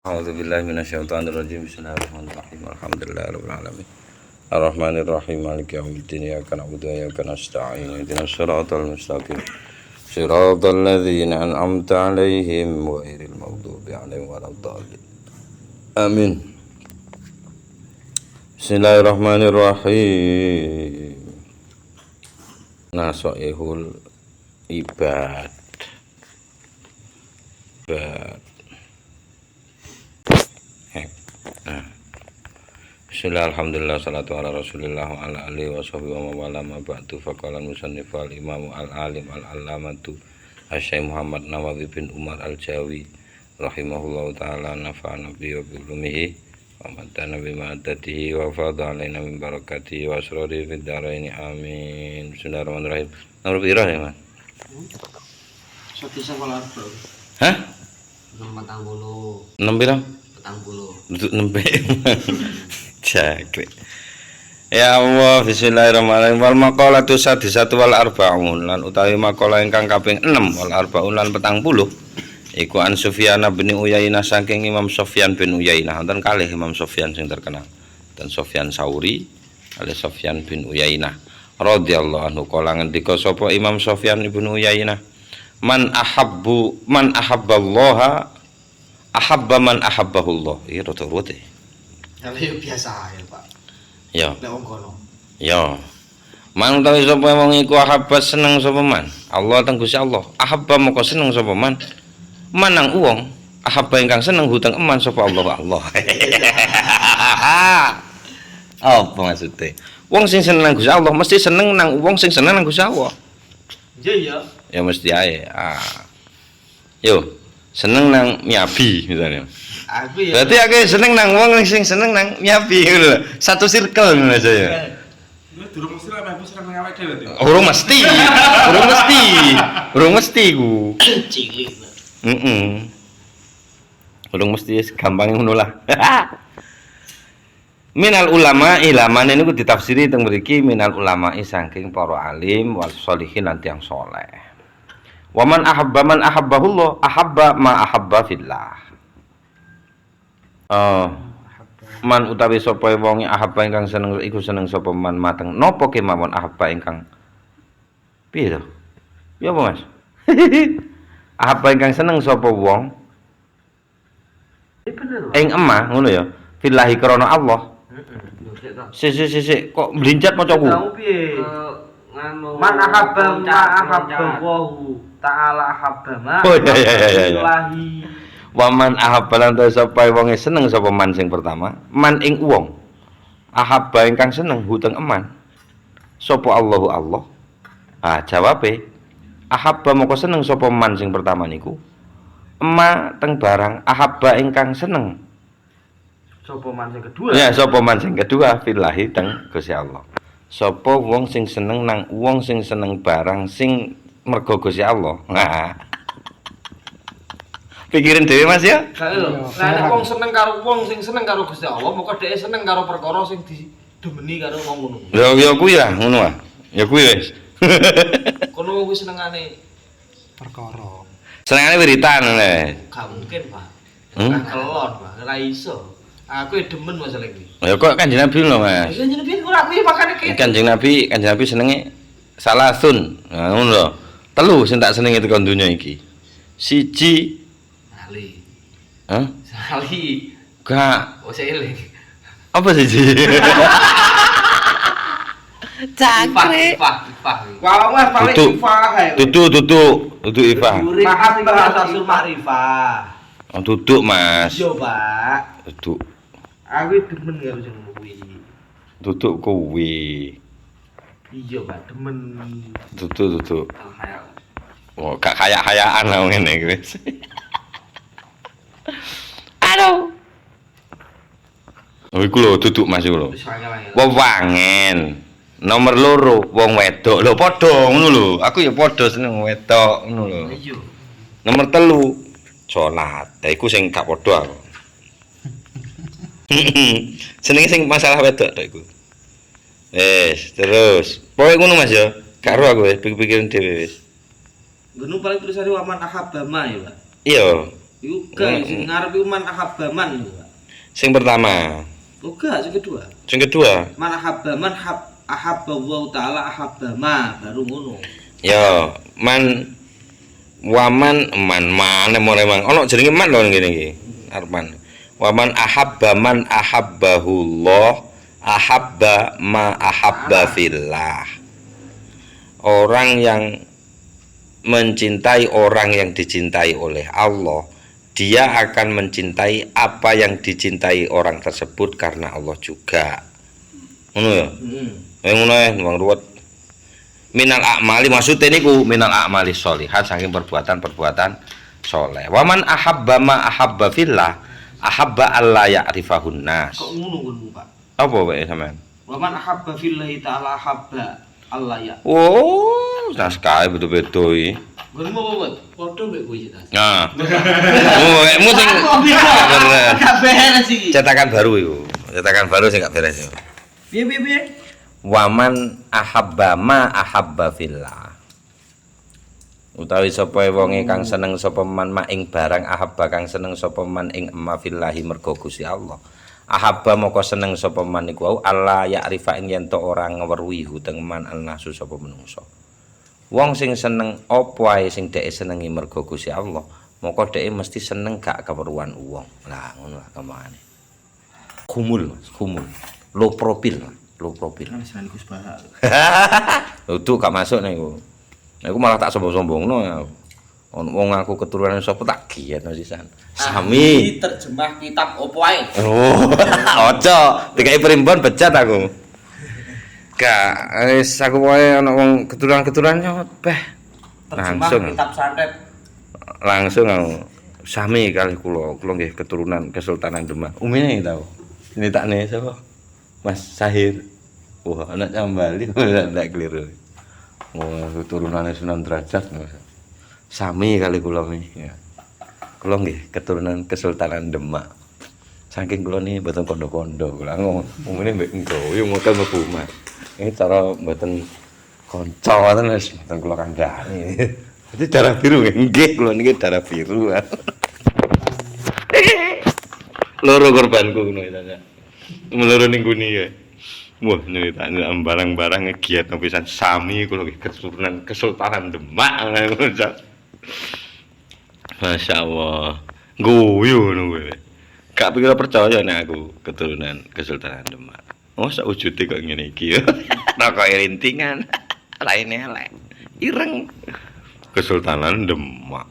A'udzubillahi minasyaitonirrajim. Bismillahirrahmanirrahim. Alhamdulillahirabbil alamin. Arrahmanirrahim. Maliki yaumiddin. Iyyaka na'budu wa iyyaka nasta'in. Ihdinas siratal mustaqim. Shiratal ladzina an'amta 'alaihim ghairil maghdubi 'alaihim waladdallin. Amin. Bismillahirrahmanirrahim. Nasoihul ibad. Bismillah, alhamdulillah, salatu ala rasulillah wa ala alihi wa sahbihi wa mawala ma ba'du. Faqala musannif al-imamu al-alim al-allamatu Asy-Syaikh Muhammad Nawawi bin Umar al-Jawi rahimahullahu ta'ala, nafa'ana bi wa bilumihi wa matana bi ma'adatihi wa fadha alaina min barakatihi wa asrari fid dharaini amin. Bismillahirrahmanirrahim. Nomor pira ya, Mas? Satu sekolah bro. Hah? 40. 6 pira? 40. Duduk nembe. Cakre. Ya Allah, bismillahirrahmanirrahim. Wal maqalatu sadisatu wal arba'un, lan utawi maqalah ingkang kaping 6 wal arba'un lan 40 iku an Sufyan bin Uyainah saking Imam Sufyan bin Uyainah. Wonten kalih Imam Sufyan sing terkenal. Dan Sufyan Sauri kalih Sufyan bin Uyainah radhiyallahu anhu kala ngendika sapa Imam Sufyan bin Uyainah, man ahabballaha ahabba man ahabbahullah. Iki rada ruwet. Kalau yang biasa ya Pak. Ya. Nek wong kono. Ya. Man utawi sapa wong iku ahabba seneng sapa man. Allah teng Gusti Allah. Ahabba moko seneng sapa man. Manang wong ahabba ingkang seneng huteng eman sapa Allah. Apa maksudnya? Wong sing seneng nang Gusti Allah mesti seneng nang wong sing seneng nang Gusti Allah. Iya ya. Ya mesti ae. Yo, seneng nang Miyabi misalnya. Aku ya. Berarti aku seneng nang wong sing seneng nang Miyabi ngono lho. Satu circle ngono aja ya. Durung mesti lah mlebu seneng awake dhewe to. Urung mesti. Urung mesti ku. Cilik. Urung mesti gampang ngono lah. Minal ulama ilaman niku ditafsiri teng mriki minal ulama saking para alim wal sholihin lan tiyang saleh. Wa man ahabbahullah ahabba ma ahabba fillah. Man utawi sapa wong ahabba ingkang seneng iku seneng sapa man mateng napa kemawon ahabba ingkang piye to? Ya apa Mas? Ahabba ingkang seneng sapa wong ing emah ngono ya. Fillahi krana Allah. Sik kok mlincat macaku. Tahu piye? Man ahabba wahu ta'ala ahabba ma. Oh iya. Ilahi. Waman ahabba lan sapa wonge seneng sapa man sing pertama, man ing wong. Ahabba ingkang seneng huteng eman. Sapa Allahu Allah. Jawabe ahabba moko seneng sapa man sing pertama niku. Ema teng barang ahabba ingkang seneng. Sopo man sing kedua? Ya, sapa man sing kedua fillahi teng Gusti Allah. Sapa wong sing seneng nang wong sing seneng barang sing mergo Gusti Allah. Pikirin dhewe Mas ya. Kae lho. Nek wong seneng karo wong sing seneng karo Gusti Allah, moko dhek seneng karo perkara sing didemeni karo wong ngono. Ya kuwi lah ngono ah. Ya kuwi wis. Kono kuwi senengane perkara. Senengane wiritan le. Gak mungkin, Pak. Hmm? Kelon, Pak. Ora iso. Aku demen masalah iki. Ya kok Kanjeng Nabi lho Mas. Ya jenenge piye ora kuwi makane iki. Kanjeng Nabi senenge salasun. Nah ngono lho. Telu sing tak senenge tekan donya iki. Siji Ali. Hah? Sali. Gak. Oh, seling. Apa siji? Cakre. Wah, Mas paling ifah ae. Duduk Ifa. Mahabbah asasul ma'rifah. Oh, duduk Mas. Iya, Pak. Duduk. Aku demen karo sing ngono kuwi. Duduk kuwi. Iya, Pak, demen. Duduk. Oh, gak kayak-kayaan lah ngene iki wis. Aduh. Oh, iku lho duduk Mas iku lho. Wis wangen. Wewangen. Nomor loro wong wedok. Lho padha ngono lho. Aku ya padha seneng wedok ngono lho. Iya. Nomor telu salat. Iku sing gak padha aku. Senenge sing masalah wedok tok iku. Terus. Pokoke ngono Mas ya. Karo aku wis pikir-pikirin dhewe wis. Gunung paling tulisannya waman ahabba ma ya, Pak. Iya. Juga sing ngarep iku man ahabbaman. Sing pertama. Juga sing kedua. Sing kedua. Man ahabbaman ahabba wa ta'ala ahabbama baru ngono. Ya, man waman man memang ono jenenge man lho ngene iki. Arman. Waman ahabba man ahabbahullah ahabba ma ahabba fillah. Orang yang mencintai orang yang dicintai oleh Allah, dia akan mencintai apa yang dicintai orang tersebut karena Allah juga. Ngono ya? Ngono ya, wong ruwet. Minal a'mali maksudnya niku minal a'mali sholihat saking perbuatan-perbuatan soleh. Waman ahabba ma ahabba fillah ahabba alla ya'rifahun nas. Kok ngono ngono, Pak? Apa wae sampean? Waman ahabba fillahi ta'ala ahabba Allah ya. Oh, naskah betul-betul iki. Ngono apa, Pak? Padha mek kowe iki. Nah. Mu sing gak beres iki. cetakan baru iku. Cetakan baru sing gak beres iku. Piye? Waman ahabba ma ahabba fillah. Utawi sapa wonge kang seneng sapa man ma ing barang ahabba kang seneng sapa man ing emma fillahi mergo Gusti Allah. Ahabba moko seneng sapa man iku wau Allah ya'rifa ing yen to ora ngeweruhi huteng man annasu sapa menungso. Wong sing seneng apa wae sing dhek senengi mergo Gusti Allah, moko dhek mesti seneng gak keweruhan wong. Lah ngono lah kemane. Kumul. Low profile. Wis nang Gus Bahak. Itu gak masuk niku. Aku malah tak sombong-sombongno ya. Ono wong aku keturunan sapa tak giat sisan. Sami. Terjemah kitab opo ae? Oh, ojo, dikai primbon becat aku. Gak, wis aku wae ana wong keturunan-keturunan beh. Langsung. Kitab santet. Langsung aku sami kali kula nggih keturunan Kesultanan Demak. Umine tau. Ini takne sapa? Mas Sahir. Wah, anak Cambali ndak keliru. Wah, keturunane Sunan Derajat. Sami kali kula niki. Ya. Kula nggih keturunan Kesultanan Demak. Saking kula niki mboten kondo-kondo, kula ngomongane mbek nggoyo motel mlebu omah. Ini cara mboten kanca ngoten wis mboten kula kandhani. Dadi darah biru nggih kula niki darah biru. Loro korbanku ngono ya. Meloro ning guni ya. Wah, nyeritane barang-barang ngegiat pisan sami kula nggih keturunan Kesultanan Demak ngono. Masya Allah, guyu ngono kowe. Gak pikir percaya nek aku keturunan Kesultanan Demak. Oh, sak wujude kok ngene iki ya. Takoke rintingan, raine elek. Ireng Kesultanan Demak.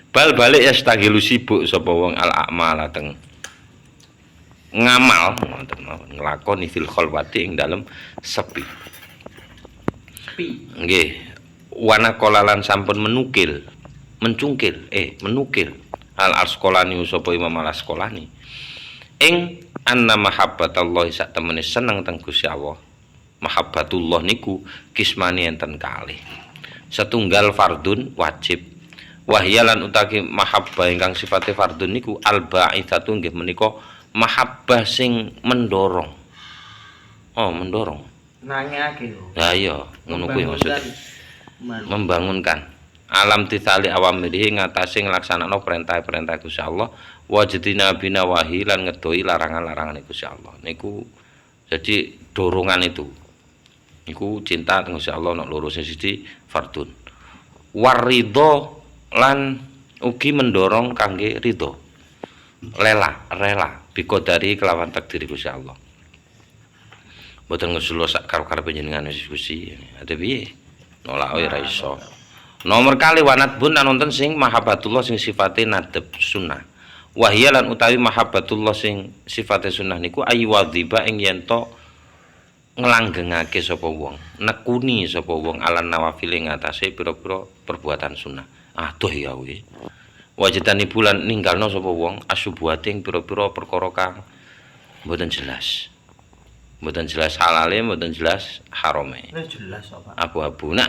Bal-balik ya stagilu sibuk sapa wong al-a'mal teng ngamal ngoten mawon nglakoni fil khalwati ing dalem sepi. Nggih, wana kolalan sampun menukil al asqalani sapa Imam al asqalani ing anna mahabbatallahi sak temene seneng teng Gusti Allah. Mahabbatullah niku kismani enten kalih. Setunggal fardun wajib. Wahyalan utaki mahabbah ingkang sifate fardun niku al-ba'itsatu nggih menika mahabbah sing mendorong. Oh, mendorong. Nangake lho. Lah iya, ngono kuwi maksudnya. Membangunkan alam titsali awamirihi ngatasi nglaksanakno perintah-perintah Gusti Allah wajidina binawahi lan ngedoi larangan-larangan Gusti Allah. Niku jadi dorongan itu. Niku cinta dengan Gusti Allah nek loro siji fardun. Waridho lan ugi mendorong kangge ridho. Rela biqadari kelawan takdir Gusti Allah. Mboten ngesulo sak karep-karep panjenengan Gusti. Ade piye? Nolak ora iso. Nomor kali wanat bun lan wonten sing mahabbatullah sing sifate nadab sunnah. Wahya lan utawi mahabbatullah sing sifate sunnah niku ayu wadhiba ing yen to nglanggengake sapa wong, nekuni sapa wong alan nawafil ing atase pira-pira perbuatan sunnah. Aduh ya kuwi. Wajidani bulan ninggalno sapa wong asyubuhate ing pira-pira perkara kang mboten jelas. Mboten jelas halale, mboten jelas harame. Jelas apa? Abu-abu. Nah,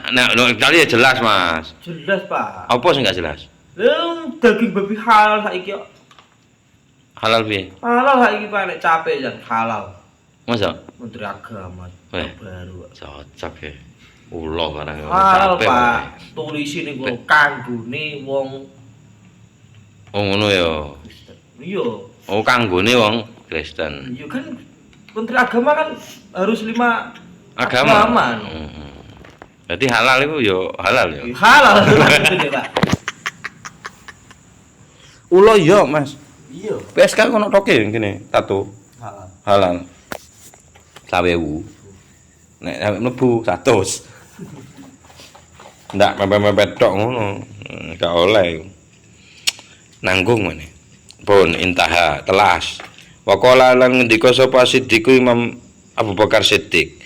kali ya jelas, Mas. Jelas, Pak. Apa sing gak jelas? Daging babi halal saiki kok. Halal piye? Halal saiki Pak nek capek jan halal. Masa? Menteri Agama baru. Cocok ya. Ulo barang halal, Pak. Tulisi niku kanggone wong Oh ngono ya. Kristen. Iya. Oh kanggone wong Kristen. Iya kan Menteri Agama kan harus 5 Agama. Jadi halal itu yo halal yo. Halal maksudnya, Pak. Ulo yo Mas. Iya. PSK kono toke ngene tato Halal. halal. 20.000. Nek sampe mlebu 100. Ndak mepet-mepet tok ngono. Gak oleh. Nanggung meneh. Pun intaha telas. Waqala lan ngendika sapa Siddiq Imam Abu Bakar Siddiq.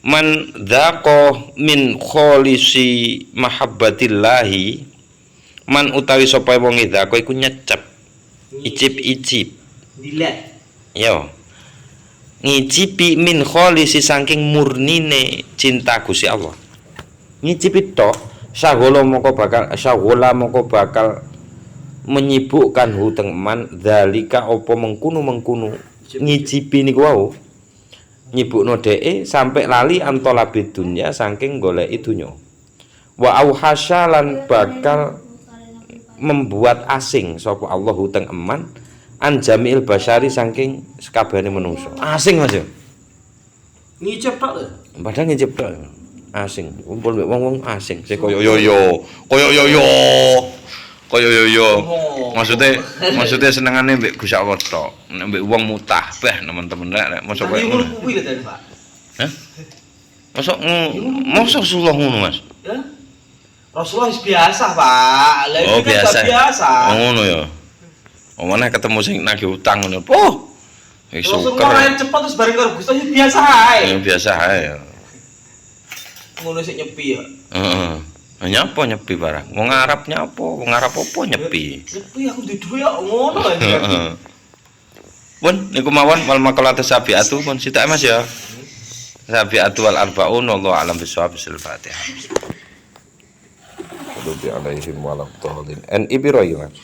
Man dzaqa min kholisi mahabbatillahi man utawi sapa wong dzaka iku nyecep icip-icip Dilek. yo ngicipi min kholisi saking murnine cinta Gusti Allah ngicipi tok sagola moko bakal menyibukkan huteng man dzalika apa mengkunu ngicipi niku wau nyibukno dheke sampai lali antola bidunya saking goleki dunya wa auhasya lan bakal membuat asing sapa Allah huteng eman an jami'il basyari saking sekabehane manungsa asing Mas yo Ngicip tok lho. padahal ngicip tok asing kumpul mek wong-wong asing sing koyo yo maksudnya senengane mbek Gusti Allah tok nek mbek wong mutah beh teman-teman nek mosok koyo Ngono ngono kuwi lho tadi, Pak. hah mosok Rasulullah ngono Mas Ya. Rasulullah biasa, Pak. Lah oh ini kan biasa biasa. oh ngono ya oh mana ketemu sing nagih utang ngono poh Rasulullah main cepet terus bareng karo Gusti biasa ae. biasa ae ya Ngono sik nyepi ya. heeh nyapa nyepi barang wong Arab nyapa wong Arab apa nyepi Nyepi aku duwe duwe ya ngono ae. heeh pun niku mawon wal maqalatu sabiatu pun sitak Mas ya sabiatu wal arbaun wallahu alam bisawab bil Fatihah Wadubi alaihim waladhdallin. NI piro iki Mas?